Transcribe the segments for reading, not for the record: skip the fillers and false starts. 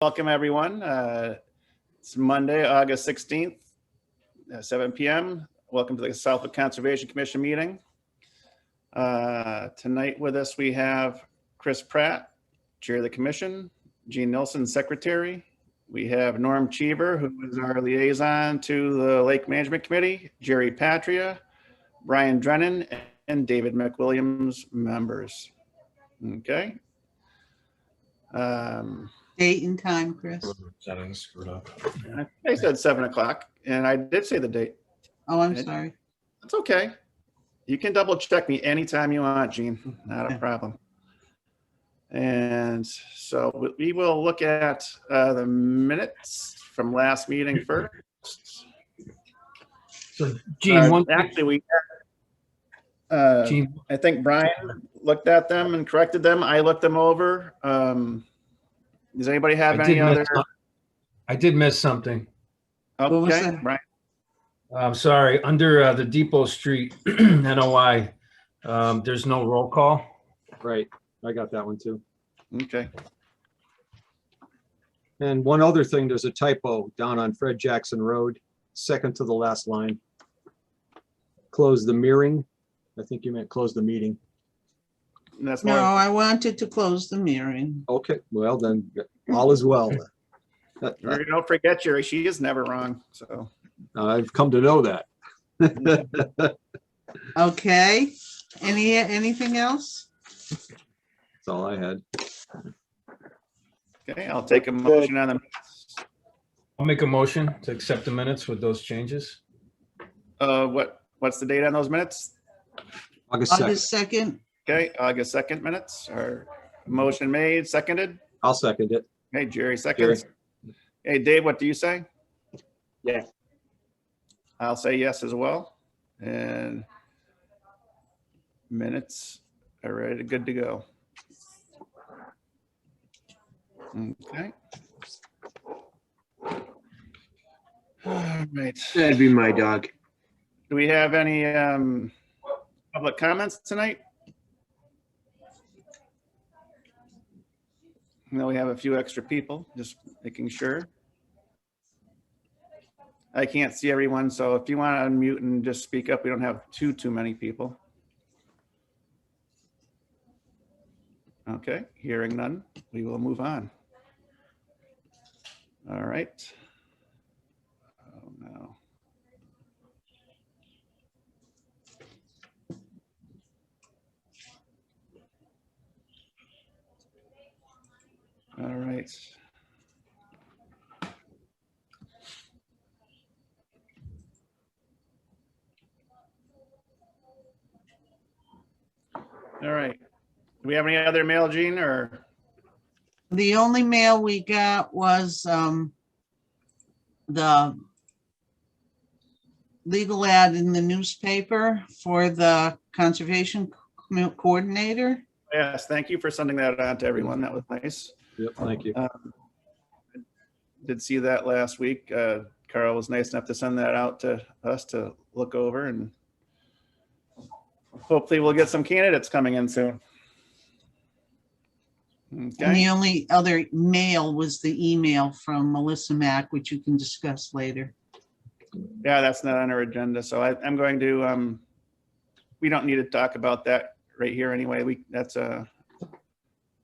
Welcome, everyone. It's Monday, August 16th, 7 p.m. Welcome to the Southwood Conservation Commission meeting. Tonight with us, we have Chris Pratt, Chair of the Commission, Jean Nilsson, Secretary. We have Norm Cheever, who is our liaison to the Lake Management Committee, Jerry Patria, Brian Drennan, and David McWilliams, members. Okay. Date and time, Chris. Settings screwed up. I said 7 o'clock, and I did say the date. Oh, I'm sorry. It's okay. You can double check me anytime you want, Gene. Not a problem. And so we will look at the minutes from last meeting first. So, Gene, actually, Gene, I think Brian looked at them and corrected them. I looked them over. Does anybody have any other? I did miss something. Okay, Brian. I'm sorry. Under the Depot Street NOI, there's no roll call. Right, I got that one too. Okay. And one other thing, there's a typo down on Fred Jackson Road, second to the last line. Close the mirroring. I think you meant close the meeting. That's No, I wanted to close the mirroring. Okay, well then, all is well. Don't forget, Jerry, she is never wrong. So I've come to know that. Okay. Anything else? That's all I had. okay, I'll take a motion on the minutes. I'll make a motion to accept the minutes with those changes. What's the date on those minutes? August 2nd. August 2nd. Okay, August 2nd minutes. Are motion made, seconded. I'll second it. Okay, Jerry seconds. Hey, Dave, what do you say? Yeah. I'll say yes as well. And minutes are ready, good to go. Okay. All right. That'd be my dog. Do we have any public comments tonight? No, we have a few extra people, just making sure. I can't see everyone, so if you want to unmute and just speak up, we don't have too many people. Okay, hearing none, we will move on. All right. Oh, no. All right. All right. Do we have any other mail, Gene, or? The only mail we got was the legal ad in the newspaper for the conservation coordinator. Yes, thank you for sending that on to everyone. That was nice. Yep, thank you. Did see that last week. Carl was nice enough to send that out to us to look over, and hopefully we'll get some candidates coming in soon. And Okay. the only other mail was the email from Melissa Mack, which you can discuss later. Yeah, that's not on our agenda, so I'm going to. We don't need to talk about that right here anyway. That's a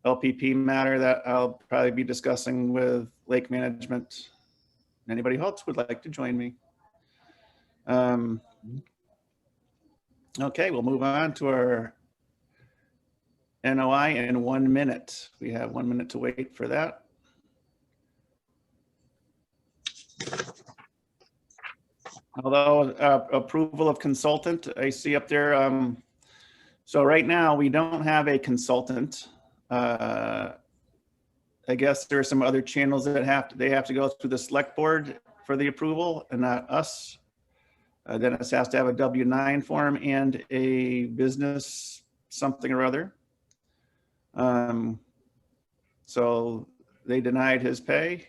LPP matter that I'll probably be discussing with Lake Management. Anybody else would like to join me? Okay, we'll move on to our NOI in 1 minute. We have 1 minute to wait for that. Although approval of consultant, I see up there. So right now we don't have a consultant. I guess there are some other channels that they have to go through the select board for the approval and not us. Dennis has to have a W-9 form and a business something or other. So they denied his pay.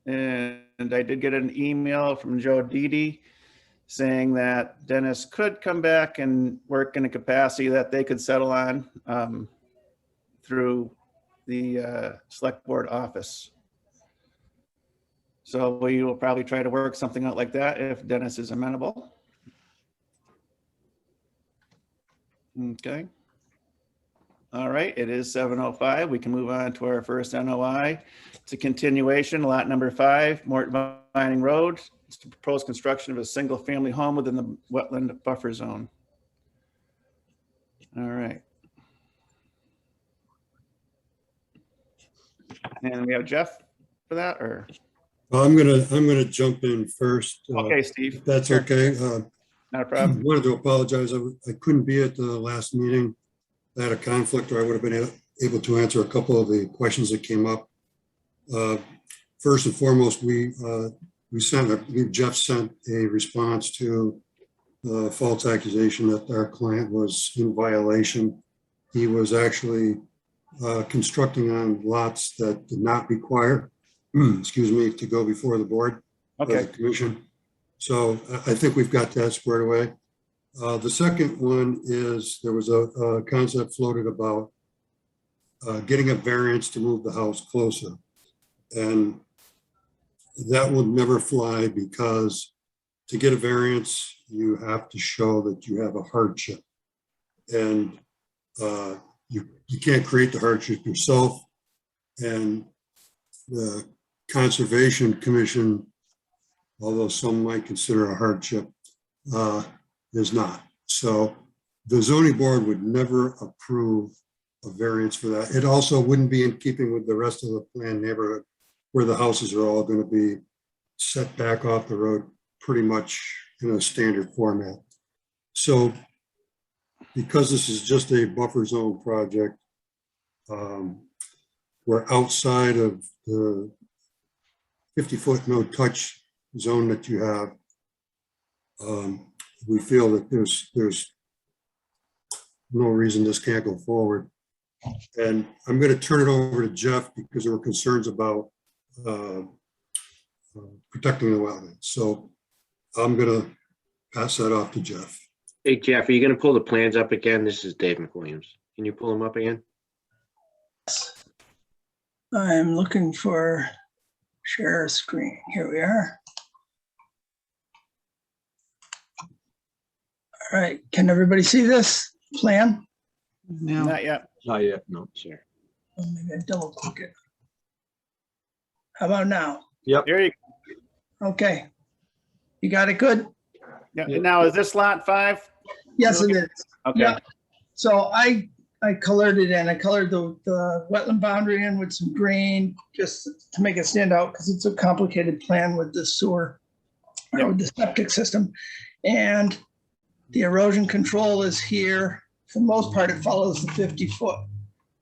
And I did get an email from Joe Didi saying that Dennis could come back and work in a capacity that they could settle on through the select board office. So we will probably try to work something out like that if Dennis is amenable. Okay. All right, it is 7:05. We can move on to our first NOI. It's a continuation, lot number 5, Morton Vining Road. It's the proposed construction of a single-family home within the wetland buffer zone. All right. And we have Jeff for that, or? I'm gonna jump in first. Okay, Steve. If that's Sure. okay. Not a problem. Wanted to apologize. I couldn't be at the last meeting. I had a conflict, or I would have been able to answer a couple of the questions that came up. First and foremost, Jeff sent a response to the false accusation that our client was in violation. He was actually constructing on lots that did not require, excuse me, to go before the board. Okay. The commission. So I think we've got that squared away. The second one is there was a concept floated about getting a variance to move the house closer. And that would never fly because to get a variance, you have to show that you have a hardship. And you can't create the hardship yourself. And the Conservation Commission, although some might consider a hardship, is not. So the zoning board would never approve a variance for that. It also wouldn't be in keeping with the rest of the planned neighborhood where the houses are all going to be set back off the road pretty much in a standard format. So because this is just a buffer zone project, we're outside of the 50-foot no touch zone that you have. We feel that there's no reason this can't go forward. And I'm going to turn it over to Jeff because there were concerns about protecting the wetlands. So I'm going to pass that off to Jeff. Hey, Jeff, are you going to pull the plans up again? This is Dave McWilliams. Can you pull them up again? I'm looking for share screen. Here we are. All right, can everybody see this plan? No. Not yet. Not yet, no. Sure. Oh, maybe I double click it. How about now? There you Okay. You got it good? go. Yeah. Now, is this lot 5? Yes, it is. Okay. Yeah. So I colored it in. I colored the wetland boundary in with some green just to make it stand out because it's a complicated plan with the sewer or with the septic system. And the erosion control is here. For the most part, it follows the 50-foot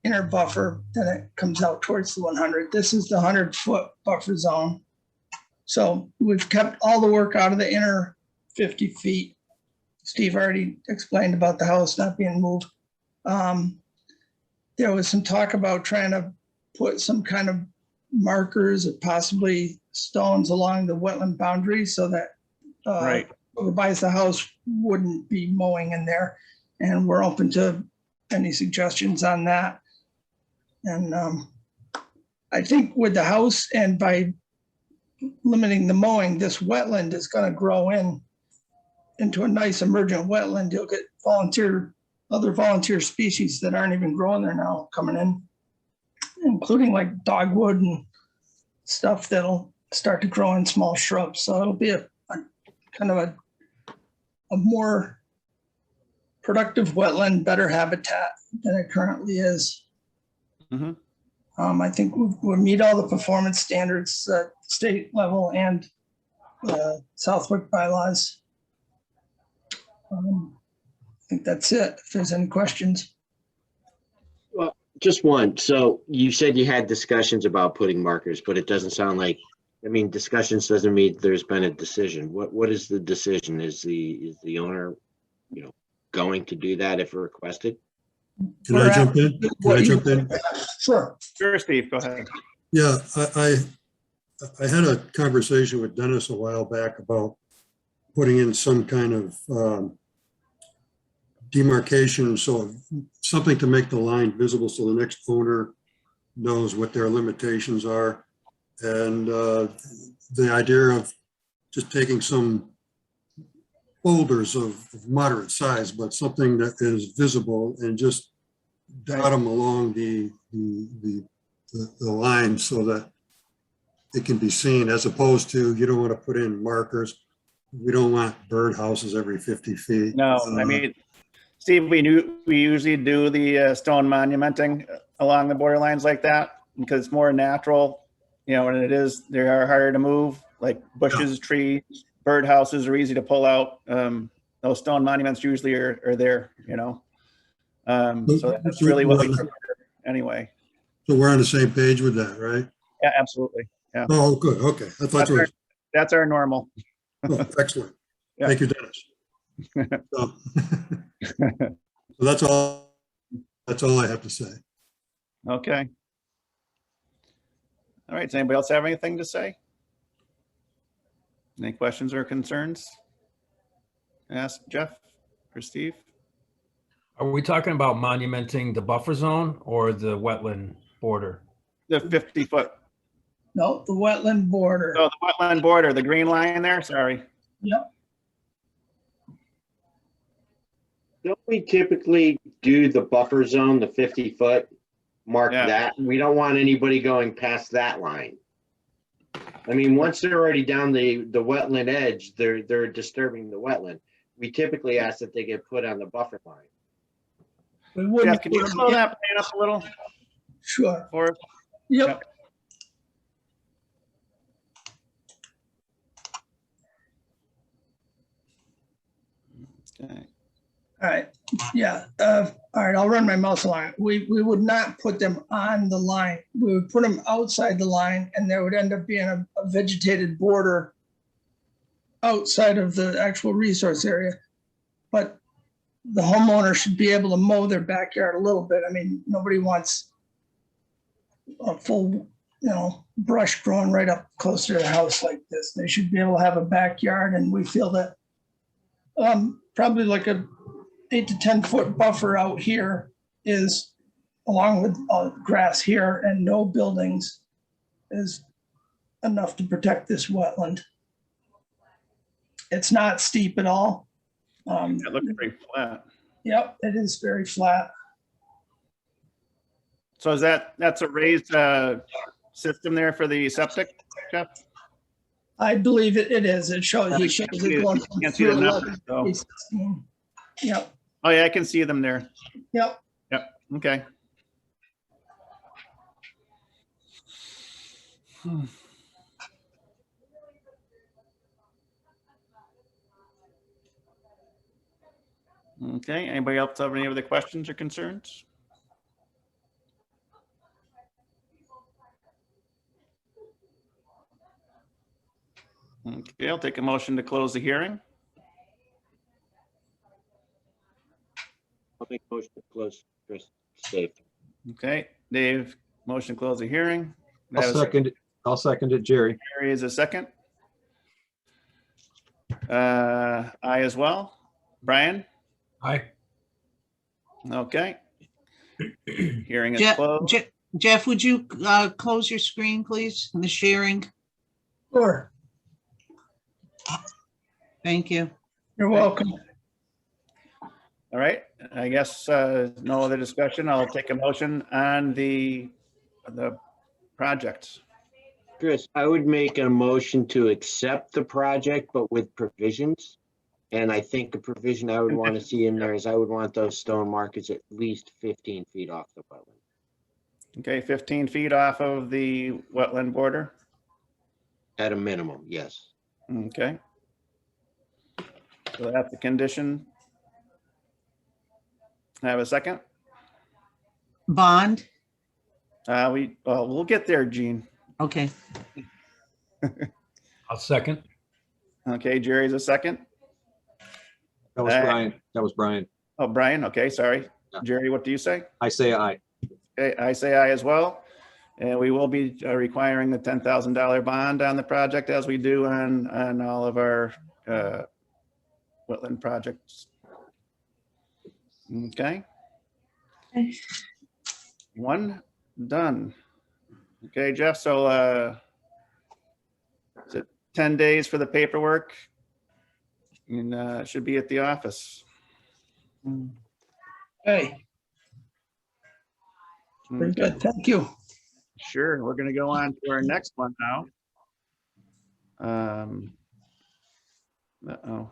inner buffer. Then it comes out towards the 100. This is the 100-foot buffer zone. So we've kept all the work out of the inner 50 feet. Steve already explained about the house not being moved. There was some talk about trying to put some kind of markers or possibly stones along the wetland boundary so that Right. whoever buys the house wouldn't be mowing in there. And we're open to any suggestions on that. And I think with the house and by limiting the mowing, this wetland is going to grow into a nice emergent wetland. You'll get other volunteer species that aren't even growing there now coming in, including like dogwood and stuff that'll start to grow in small shrubs. So it'll be a kind of a more productive wetland, better habitat than it currently is. Mhm. I think we meet all the performance standards at state level and Southwick bylaws. I think that's it. If there's any questions. Well, just one. So you said you had discussions about putting markers, but it doesn't sound like, I mean, discussions doesn't mean there's been a decision. What is the decision? Is the owner, going to do that if requested? Can I jump in? Can I jump in? Sure. Sure, Steve, go ahead. Yeah, I had a conversation with Dennis a while back about putting in some kind of demarcation, so something to make the line visible so the next owner knows what their limitations are. And the idea of just taking some boulders of moderate size, but something that is visible, and just dot them along the line so that it can be seen, as opposed to, you don't want to put in markers. We don't want bird houses every 50 feet. No, I mean, Steve, we usually do the stone monumenting along the borderlines like that because it's more natural, you know, and they are harder to move, like bushes, trees, bird houses are easy to pull out. Those stone monuments usually are there, you know. So that's really what we prefer anyway. So we're on the same page with that, right? Yeah, absolutely. Yeah. Oh, good. Okay. I thought you were. That's our normal. Oh, excellent. Yeah. Thank you, Dennis. So that's all I have to say. Okay. All right. Does anybody else have anything to say? Any questions or concerns? Ask Jeff or Steve. Are we talking about monumenting the buffer zone or the wetland border? The 50-foot. No, the wetland border. Oh, the wetland border, the green line there. Sorry. Yep. Don't we typically do the buffer zone, the 50-foot, mark Yeah. that? We don't want anybody going past that line. I mean, once they're already down the wetland edge, they're disturbing the wetland. We typically ask that they get put on the buffer line. We wouldn't Jeff, can you put 'em slow in- that plan up a little Sure. for us? Yep. Okay. All right. Yeah. All right. I'll run my mouse along it. We would not put them on the line. We would put them outside the line, and there would end up being a vegetated border outside of the actual resource area. But the homeowner should be able to mow their backyard a little bit. I mean, nobody wants a full, brush growing right up close to their house like this. They should be able to have a backyard, and we feel that probably like a 8 to 10 foot buffer out here is, along with grass here and no buildings, is enough to protect this wetland. It's not steep at all. It looks pretty flat. Yep, it is very flat. So that's a raised system there for the septic, Jeff? I believe it is. He shows it going from Can't see the 211 numbers, to though. 316. Yep, Oh yeah, I can see them there. yep. Yep. Okay. Okay. Anybody else have any other questions or concerns? Okay, I'll take a motion to close the hearing. I'll make a motion to close, Chris, Dave. Okay, Dave, motion to close the hearing. I'll second it, Jerry. Jerry is a second. I as well. Brian? Aye. Okay. Hearing is Jeff, closed. Jeff, would you close your screen, please, the sharing? Sure. Thank you. You're welcome. All right, I guess no other discussion. I'll take a motion on the project. Chris, I would make a motion to accept the project, but with provisions. And I think a provision I would want to see in there is I would want those stone markers at least 15 feet off the wetland. Okay, 15 feet off of the wetland border. At a minimum, yes. Okay. So that's the condition. Have a second? Bond? We'll get there, Gene. Okay. I'll second. Okay, Jerry's a second. That was Aye. Brian. That was Brian. Oh, Brian, okay, sorry. Yeah. Jerry, what do you say? I say aye. Okay, I say aye as well. And we will be requiring the $10,000 bond on the project as we do on all of our wetland projects. Okay. One done. Okay, Jeff, so 10 days for the paperwork. And it should be at the office. Hey, very Okay. good. Thank you. Sure, we're gonna go on to our next one now. Uh-oh.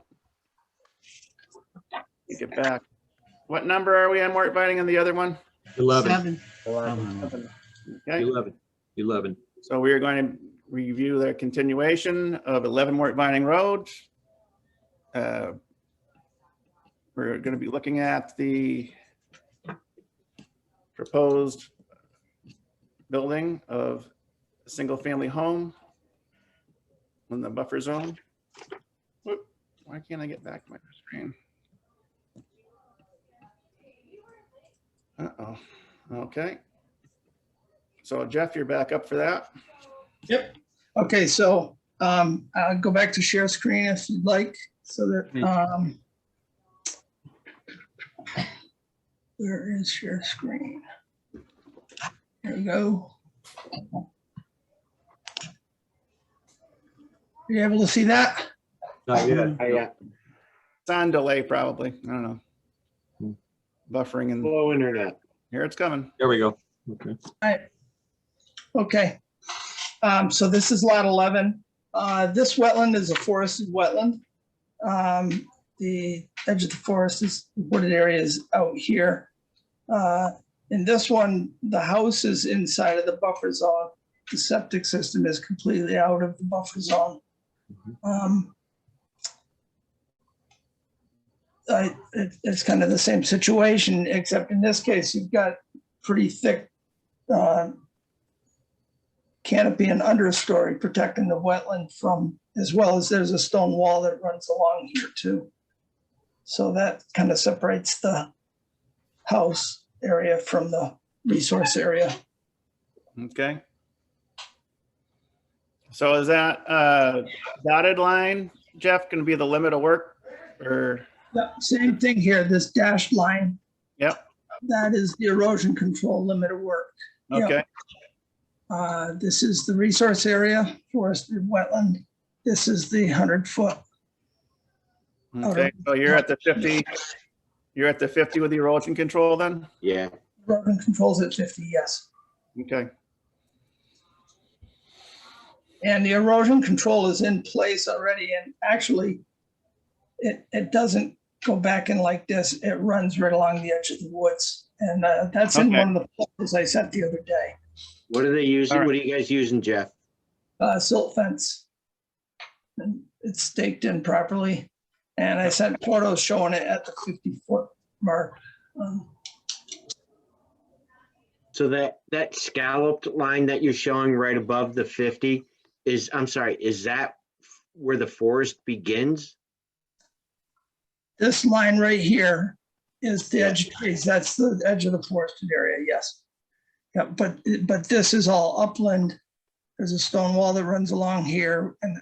Take it back. What number are we on, Mort Binding, on the other one? 11, 7. Okay, 11. so we are going to review the continuation of 11 Mort Binding Road. We're going to be looking at the proposed building of a single-family home in the buffer zone. Whoop, why can't I get back to my screen? Uh-oh, okay. So Jeff, you're back up for that? Yep. Okay, so I'll go back to share screen if you'd like, so that where is share screen? There we go. Are you able to see that? Not yet. Yeah, It's on delay probably, I don't know. Buffering and slow internet. here it's coming. There we go. Okay. Okay. So this is lot 11. This wetland is a forested wetland. The edge of the forest is wooded area is out here. In this one, the house is inside of the buffer zone. The septic system is completely out of the buffer zone. It's kind of the same situation, except in this case, you've got pretty thick canopy and understory protecting the wetland from, as well as there's a stone wall that runs along here too. So that kind of separates the house area from the resource area. Okay. So is that dotted line, Jeff, going to be the limit of work or? Yep, same thing here, this dashed line. Yep. That is the erosion control limit of work. Yep. Okay. This is the resource area, forested wetland. This is the 100-foot. Okay. So you're at the 50. You're at the 50 with the erosion control then? Yeah, Erosion controls at 50, yes. Okay. And the erosion control is in place already. And actually, it doesn't go back in like this. It runs right along the edge of the woods. And that's in Okay. one of the photos I sent the other day. what are they using? All right. What are you guys using, Jeff? Silt fence. And it's staked in properly. And I sent photos showing it at the 50-foot mark. So that scalloped line that you're showing right above the 50 is, I'm sorry, is that where the forest begins? This line right here is the edge trees. That's the edge of the forested area, yes. Yeah, but this is all upland. There's a stone wall that runs along here, and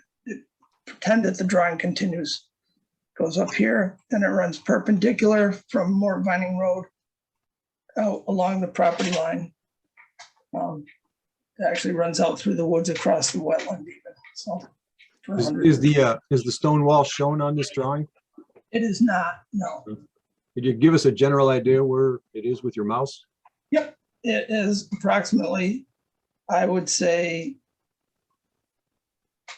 pretend that the drawing continues. Goes up here, then it runs perpendicular from Mort Vining Road out along the property line. It actually runs out through the woods across the wetland even, so. Is the stone wall shown on this drawing? It is not, no. Could you give us a general idea where it is with your mouse? Yep, it is approximately, I would say,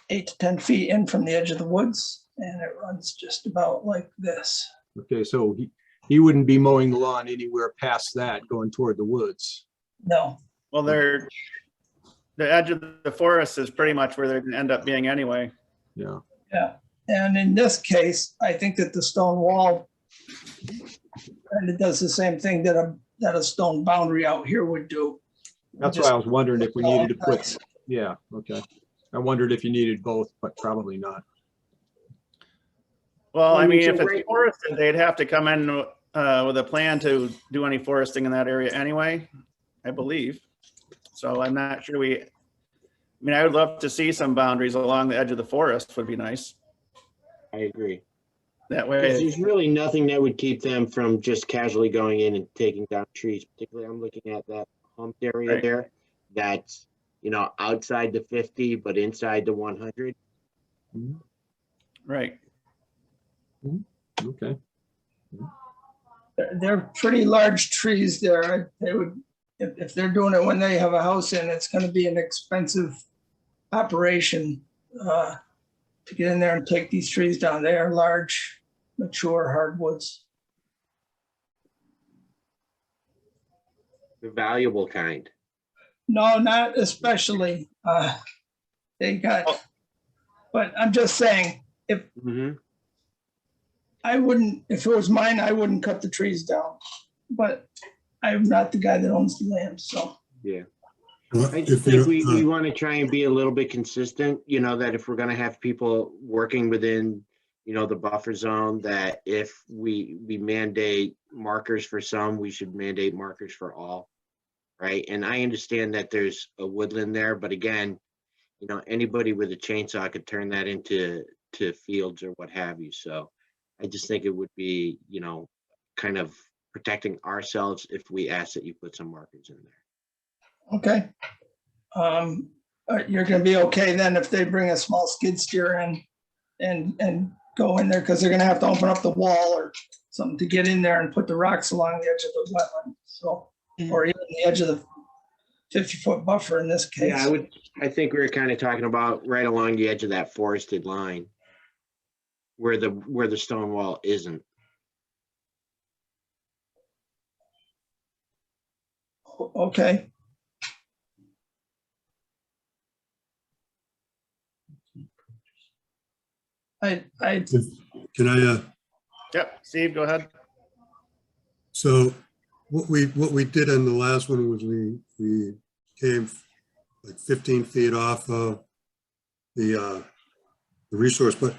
8 to 10 feet in from the edge of the woods, and it runs just about like this. Okay, so he wouldn't be mowing the lawn anywhere past that going toward the woods. No, Well, the edge of the forest is pretty much where they're going to end up being anyway. Yeah. yeah. And in this case, I think that the stone wall kind of does the same thing that a stone boundary out here would do. That's why I was wondering if we needed to put, yeah, okay. I wondered if you needed both, but probably not. Well, I mean, if it's Right. forested, they'd have to come in with a plan to do any foresting in that area anyway, I believe. So I'm not sure I mean, I would love to see some boundaries along the edge of the forest would be nice. I agree. That Because way, there's really nothing that would keep them from just casually going in and taking down trees. Particularly, I'm looking at that humped area Right. there. That's, outside the 50, but inside the 100. Right. Okay. They're pretty large trees there. They would, if they're doing it when they have a house in, it's gonna be an expensive operation to get in there and take these trees down. They are large, mature hardwoods. The valuable kind. No, not especially. They got, but I'm just saying, Mhm. I wouldn't, if it was mine, I wouldn't cut the trees down. But I'm not the guy that owns the land, so. Yeah. Well, I just if you think we don't, want to try and be a little bit consistent, you know, that if we're going to have people working within, you know, the buffer zone, that if we mandate markers for some, we should mandate markers for all. Right. And I understand that there's a woodland there, but again, you know, anybody with a chainsaw could turn that into fields or what have you. So I just think it would be, you know, kind of protecting ourselves if we ask that you put some markers in there. Okay. You're gonna be okay then if they bring a small skid steer in and go in there, because they're gonna have to open up the wall or something to get in there and put the rocks along the edge of the wetland, so, or even the edge of the 50-foot buffer in this case. Yeah, I think we were kind of talking about right along the edge of that forested line where the stone wall isn't. Okay. I, can I, Yep, Steve, go ahead. so what we did on the last one was we came like 15 feet off of the resource, but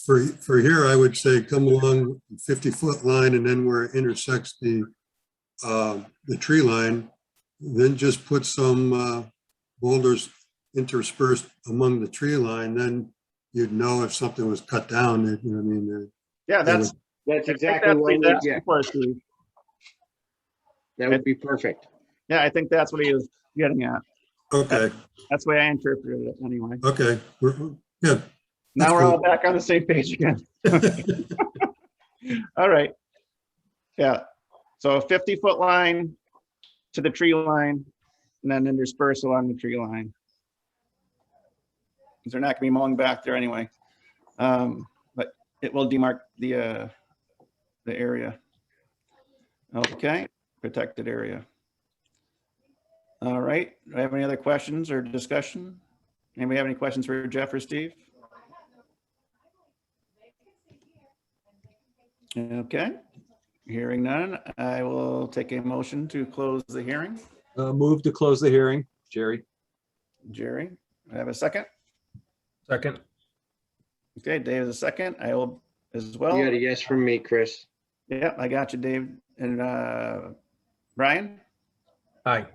for here, I would say come along 50-foot line, and then where it intersects the tree line, then just put some boulders interspersed among the tree line, then you'd know if something was cut down, you know what I mean? Yeah, that's Exactly what what he's we, asking yeah, for, Steve. that would be perfect. Yeah, I think that's what he was getting at. Okay, That's the way I interpreted it anyway. okay, good. Now That's we're all cool. back on the same page again. All right. Yeah. So a 50-foot line to the tree line, and then intersperse along the tree line. 'Cause they're not gonna be mowing back there anyway. But it will demarc the area. Okay, protected area. All right. Do I have any other questions or discussion? Anybody have any questions for Jeff or Steve? Okay, hearing none, I will take a motion to close the hearing. Move to close the hearing, Jerry. Jerry, I have a second. Second. Okay, Dave is a second. I will as You well. got a yes from me, Chris. Yeah, I got you, Dave. And Brian? Aye.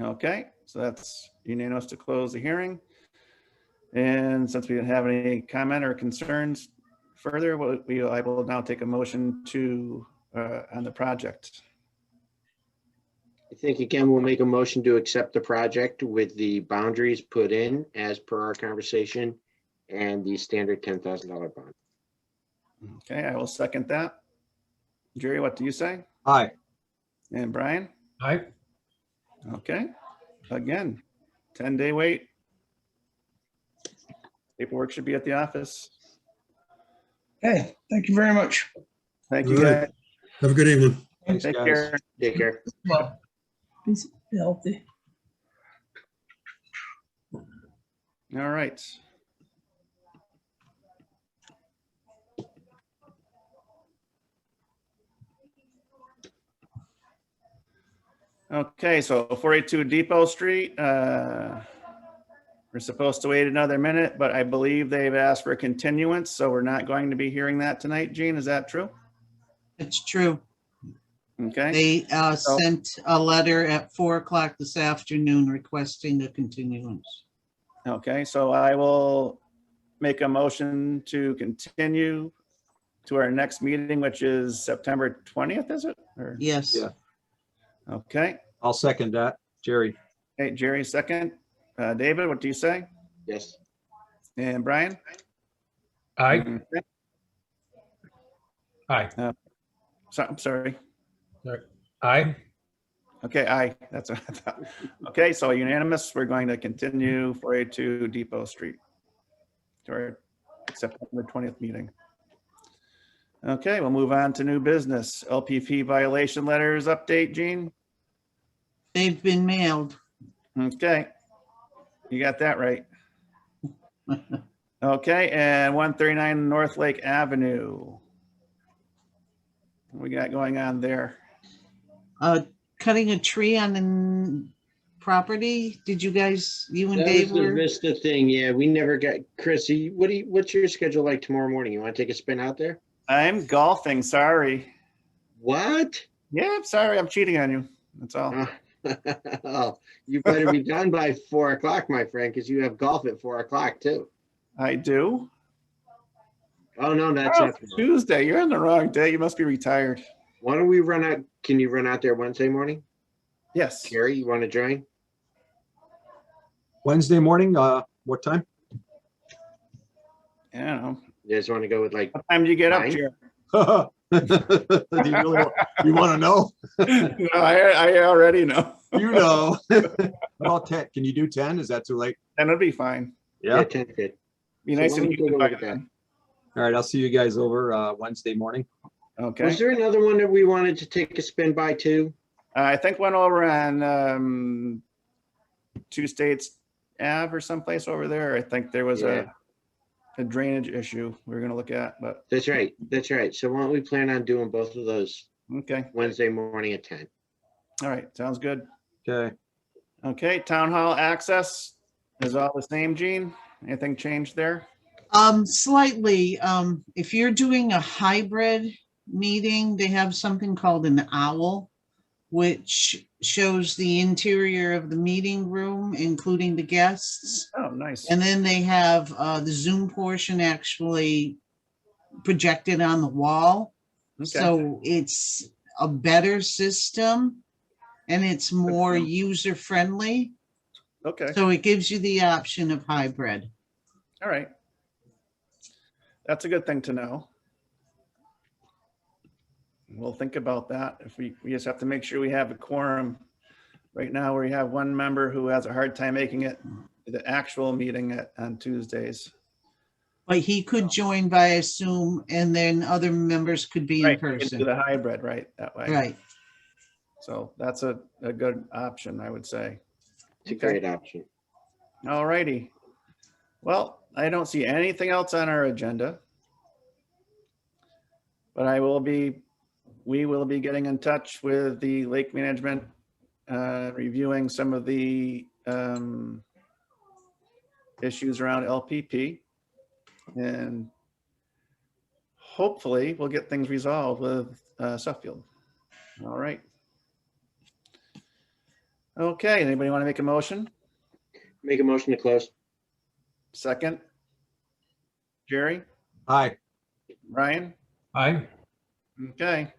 Okay, so that's unanimous to close the hearing. And since we didn't have any comment or concerns further, I will now take a motion to on the project. I think again, we'll make a motion to accept the project with the boundaries put in as per our conversation and the standard $10,000 bond. Okay, I will second that. Jerry, what do you say? Aye. And Brian? Aye. Okay, again, 10-day wait. Paperwork should be at the office. okay, thank you very much. Thank you, All right. guys. Have a good evening. Thanks, Take guys. care. Take care. Well, Be healthy. All right. Okay, so 482 Depot Street. We're supposed to wait another minute, but I believe they've asked for a continuance, so we're not going to be hearing that tonight. Gene, is that true? It's true. Okay, They sent a letter at 4 o'clock this afternoon requesting a continuance. okay, so I will make a motion to continue to our next meeting, which is September 20th, is it? Or- Yes. Yeah. Okay, I'll second that, Jerry. hey, Jerry, second. David, what do you say? Yes. And Brian? Aye. Okay. Aye. So, I'm sorry. Aye. Okay, aye. That's what I thought. Okay, so unanimous. We're going to continue 482 Depot Street to our September 20th meeting. Okay, we'll move on to new business. LPP violation letters update, Gene? They've been mailed. Okay, you got that right. Okay, and 139 North Lake Avenue. What we got going on there? Cutting a tree on the property. Did you guys, you and That Dave was the were? Vista thing. Yeah, we never got, Chrissy, what's your schedule like tomorrow morning? You want to take a spin out there? I'm golfing, sorry. What? Yeah, I'm sorry, I'm cheating on you. That's all. Oh, you better be done by 4 o'clock, my friend, because you have golf at 4 o'clock too. I do. Oh, no, that's Oh, not. it's Tuesday, you're on the wrong day. You must be retired. Why don't we run out? Can you run out there Wednesday morning? Yes. Carrie, you want to join? Wednesday morning, what time? I don't know. You guys want to go with like, What time do you get up, Nine? Jared? Do you really, you want to know? No, I already know. You know. About 10, can you do 10? Is that too late? Then it'll be fine. yeah, 10 good. Be So nice why if don't you we could go buy with that? them. All right, I'll see you guys over Wednesday morning. Okay. Was there another one that we wanted to take a spin by too? I think went over on Two States Ave or someplace over there. I think there was Yeah. a drainage issue we were gonna look at, but That's right. That's right. So why don't we plan on doing both of those okay. Wednesday morning at 10? All right, sounds good. Okay. Okay, town hall access is all the same, Gene? Anything changed there? Slightly, if you're doing a hybrid meeting, they have something called an owl, which shows the interior of the meeting room, including the guests. Oh, nice. And then they have the Zoom portion actually projected on the wall. Okay. So it's a better system and it's more user friendly. Okay, So it gives you the option of hybrid. all right. That's a good thing to know. We'll think about that. If we just have to make sure we have a quorum. Right now, we have one member who has a hard time making it to the actual meeting on Tuesdays. But he could join via Zoom and then other members could be in Right, we can do person. the hybrid, right, that way. Right. So that's a good option, I would say. It's a Okay. great option. All righty. Well, I don't see anything else on our agenda. But we will be getting in touch with the lake management, reviewing some of the issues around LPP. And hopefully we'll get things resolved with Suffield. All right. Okay, anybody want to make a motion? Make a motion to close. Second? Jerry? Hi. Ryan? Aye. Okay.